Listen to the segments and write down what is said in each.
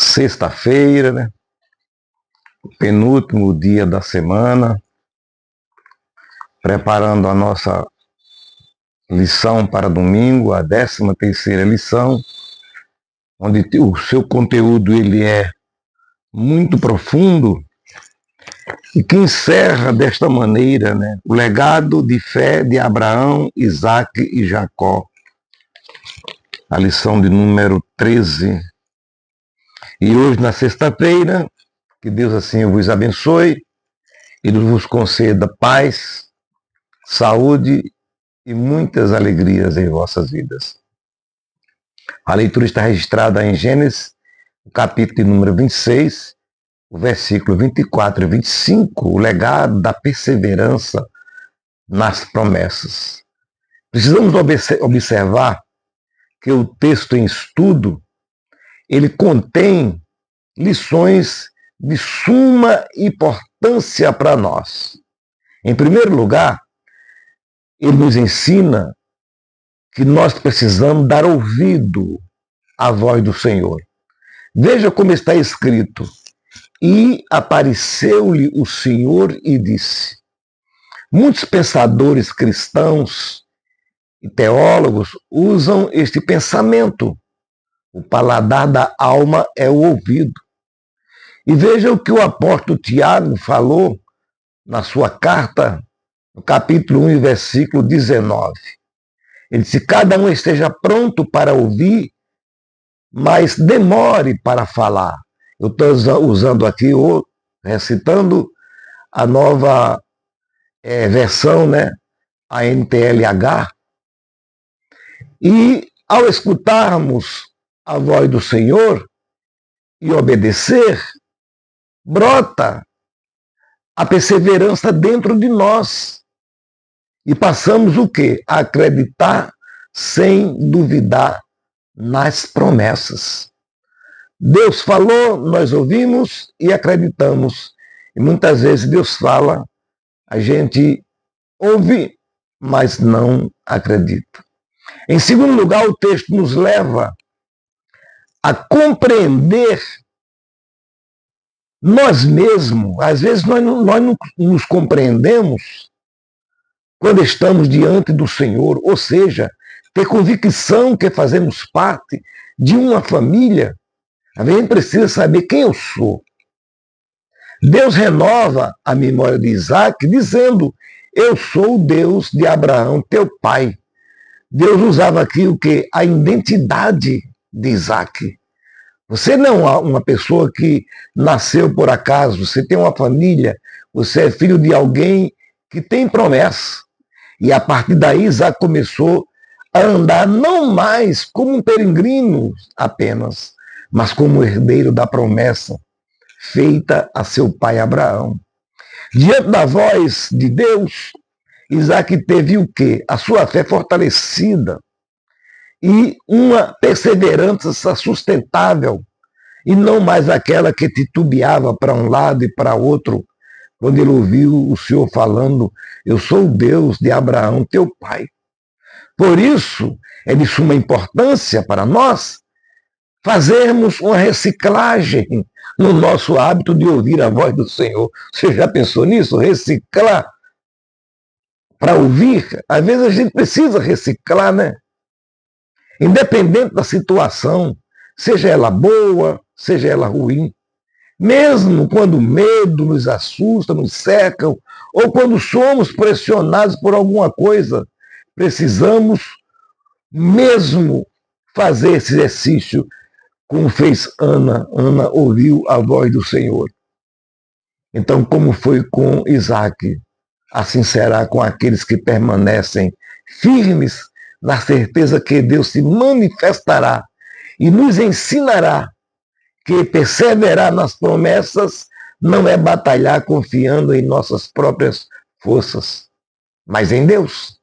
Sexta-feira, né? Penúltimo dia da semana, preparando a nossa lição para domingo, a 13ª lição, onde o seu conteúdo ele é muito profundo e que encerra desta maneira, né, o legado de fé de Abraão, Isaque e Jacó. A lição de número 13. E hoje, na sexta-feira, que Deus assim vos abençoe e vos conceda paz, saúde e muitas alegrias em vossas vidas. A leitura está registrada em Gênesis, o capítulo de número 26, o versículo 24 e 25, o legado da perseverança nas promessas. Precisamos observar que o texto em estudo, ele contém lições de suma importância para nós. Em primeiro lugar, ele nos ensina que nós precisamos dar ouvido à voz do Senhor. Veja como está escrito: e apareceu-lhe o Senhor e disse. Muitos pensadores cristãos e teólogos usam este pensamento. O paladar da alma é o ouvido. E veja o que o apóstolo Tiago falou na sua carta, no capítulo 1, versículo 19. Ele disse: cada um esteja pronto para ouvir, mas demore para falar. Eu estou usando aqui, recitando a nova versão, né, a NTLH. E ao escutarmos a voz do Senhor e obedecer, brota a perseverança dentro de nós. E passamos o quê? A acreditar sem duvidar nas promessas. Deus falou, nós ouvimos e acreditamos. E muitas vezes Deus fala, a gente ouve, mas não acredita. Em segundo lugar, o texto nos leva a compreender nós mesmos. Às vezes nós não nos compreendemos quando estamos diante do Senhor, ou seja, ter convicção que fazemos parte de uma família. A gente precisa saber quem eu sou. Deus renova a memória de Isaque dizendo: eu sou o Deus de Abraão, teu pai. Deus usava aqui o quê? A identidade de Isaque. Você não é uma pessoa que nasceu por acaso, você tem uma família, você é filho de alguém que tem promessa. E a partir daí Isaque começou a andar não mais como um peregrino apenas, mas como herdeiro da promessa feita a seu pai Abraão. Diante da voz de Deus, Isaque teve o quê? A sua fé fortalecida e uma perseverança sustentável, e não mais aquela que titubeava para um lado e para outro, quando ele ouviu o Senhor falando: eu sou o Deus de Abraão, teu pai. Por isso, é de suma importância para nós fazermos uma reciclagem no nosso hábito de ouvir a voz do Senhor. Você já pensou nisso? Reciclar para ouvir? Às vezes a gente precisa reciclar, né? Independente da situação, seja ela boa, seja ela ruim. Mesmo quando o medo nos assusta, nos cerca, ou quando somos pressionados por alguma coisa, precisamos mesmo fazer esse exercício, como fez Ana. Ana ouviu a voz do Senhor. Então, como foi com Isaque, assim será com aqueles que permanecem firmes na certeza que Deus se manifestará e nos ensinará que perseverar nas promessas não é batalhar confiando em nossas próprias forças, mas em Deus.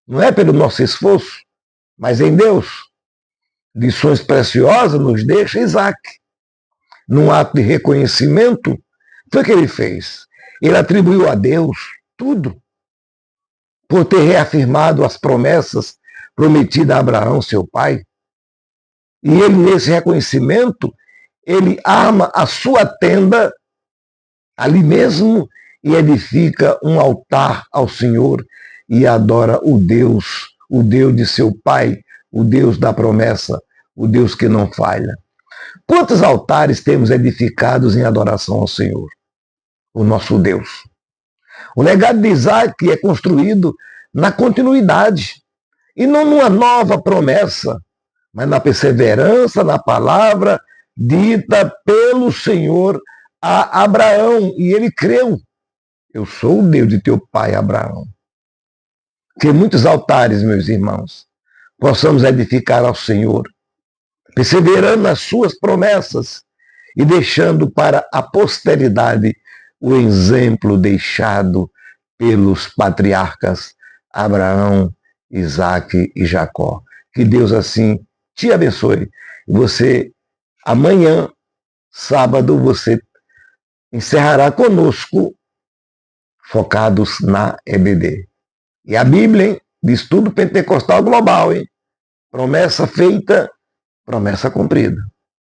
Não é pelo nosso esforço, mas em Deus. Lições preciosas nos deixa Isaque. Num ato de reconhecimento, foi o que ele fez. Ele atribuiu a Deus tudo, por ter reafirmado as promessas prometidas a Abraão, seu pai. E ele, nesse reconhecimento, ele arma a sua tenda ali mesmo e edifica um altar ao Senhor e adora o Deus de seu pai, o Deus da promessa, o Deus que não falha. Quantos altares temos edificados em adoração ao Senhor, o nosso Deus? O legado de Isaac é construído na continuidade e não numa nova promessa, mas na perseverança na palavra dita pelo Senhor a Abraão. E ele creu. Eu sou o Deus de teu pai Abraão. Que muitos altares, meus irmãos, possamos edificar ao Senhor, perseverando nas suas promessas e deixando para a posteridade o exemplo deixado pelos patriarcas Abraão, Isaque e Jacó. Que Deus assim te abençoe. Você, amanhã, sábado, você encerrará conosco focados na EBD. E a Bíblia, hein, de estudo pentecostal global, hein? Promessa feita, promessa cumprida.